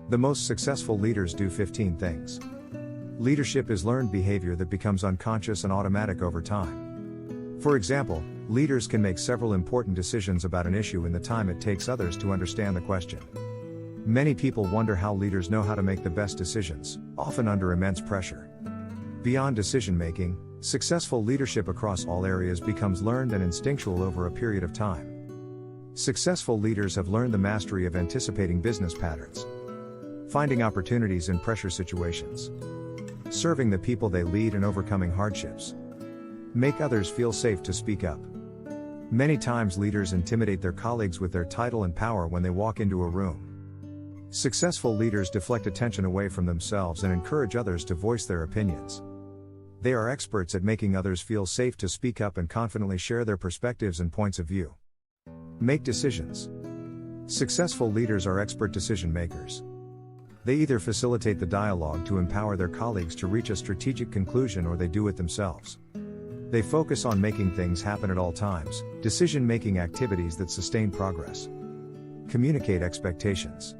The most successful leaders do 15 things. Leadership is learned behavior that becomes unconscious and automatic over time. For example, leaders can make several important decisions about an issue in the time it takes others to understand the question. Many people wonder how leaders know how to make the best decisions, often under immense pressure. Beyond decision making, successful leadership across all areas becomes learned and instinctual over a period of time. Successful leaders have learned the mastery of anticipating business patterns, finding opportunities in pressure situations, serving the people they lead and overcoming hardships, make others feel safe to speak up. Many times leaders intimidate their colleagues with their title and power when they walk into a room. Successful leaders deflect attention away from themselves and encourage others to voice their opinions. They are experts at making others feel safe to speak up and confidently share their perspectives and points of view. Make decisions. Successful leaders are expert decision makers. They either facilitate the dialogue to empower their colleagues to reach a strategic conclusion, or they do it themselves. They focus on making things happen at all times, decision-making activities that sustain progress. Communicate expectations.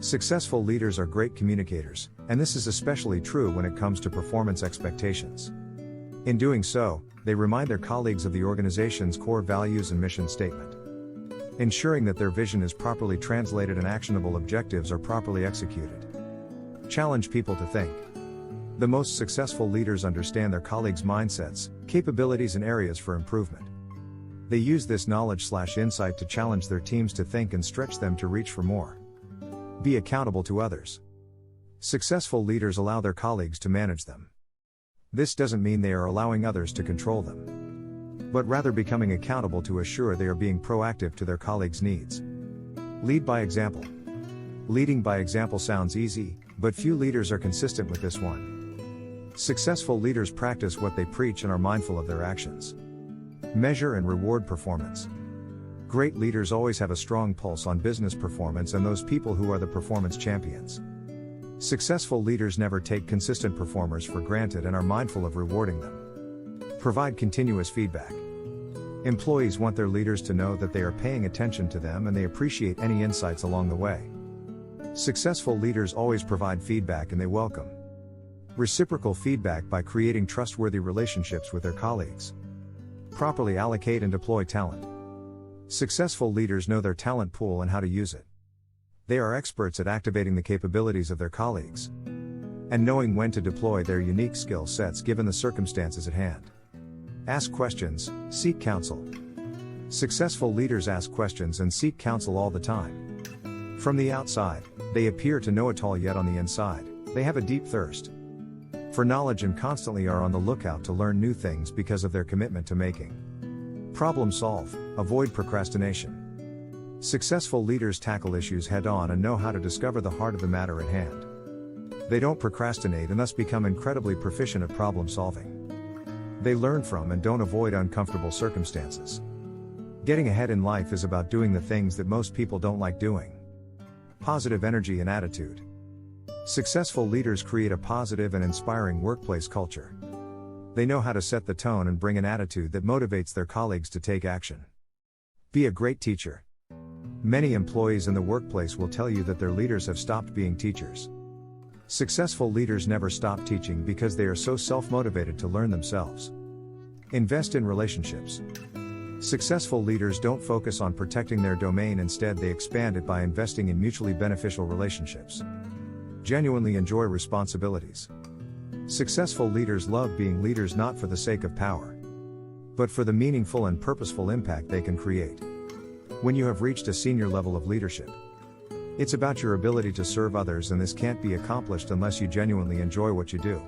Successful leaders are great communicators, and this is especially true when it comes to performance expectations. In doing so, they remind their colleagues of the organization's core values and mission statement, ensuring that their vision is properly translated and actionable objectives are properly executed. Challenge people to think. The most successful leaders understand their colleagues' mindsets, capabilities, and areas for improvement. They use this knowledge/insight to challenge their teams to think and stretch them to reach for more. Be accountable to others. Successful leaders allow their colleagues to manage them. This doesn't mean they are allowing others to control them, but rather becoming accountable to assure they are being proactive to their colleagues' needs. Lead by example. Leading by example sounds easy, but few leaders are consistent with this one. Successful leaders practice what they preach and are mindful of their actions. Measure and reward performance. Great leaders always have a strong pulse on business performance and those people who are the performance champions. Successful leaders never take consistent performers for granted and are mindful of rewarding them. Provide continuous feedback. Employees want their leaders to know that they are paying attention to them and they appreciate any insights along the way. Successful leaders always provide feedback and they welcome reciprocal feedback by creating trustworthy relationships with their colleagues. Properly allocate and deploy talent. Successful leaders know their talent pool and how to use it. They are experts at activating the capabilities of their colleagues and knowing when to deploy their unique skill sets given the circumstances at hand. Ask questions, seek counsel. Successful leaders ask questions and seek counsel all the time. From the outside, they appear to know it all, yet on the inside, they have a deep thirst for knowledge and constantly are on the lookout to learn new things because of their commitment to making problem solve, avoid procrastination. Successful leaders tackle issues head on and know how to discover the heart of the matter at hand. They don't procrastinate and thus become incredibly proficient at problem solving. They learn from and don't avoid uncomfortable circumstances. Getting ahead in life is about doing the things that most people don't like doing. Positive energy and attitude. Successful leaders create a positive and inspiring workplace culture. They know how to set the tone and bring an attitude that motivates their colleagues to take action. Be a great teacher. Many employees in the workplace will tell you that their leaders have stopped being teachers. Successful leaders never stop teaching because they are so self-motivated to learn themselves. Invest in relationships. Successful leaders don't focus on protecting their domain, instead they expand it by investing in mutually beneficial relationships. Genuinely enjoy responsibilities. Successful leaders love being leaders not for the sake of power, but for the meaningful and purposeful impact they can create. When you have reached a senior level of leadership, it's about your ability to serve others, and this can't be accomplished unless you genuinely enjoy what you do.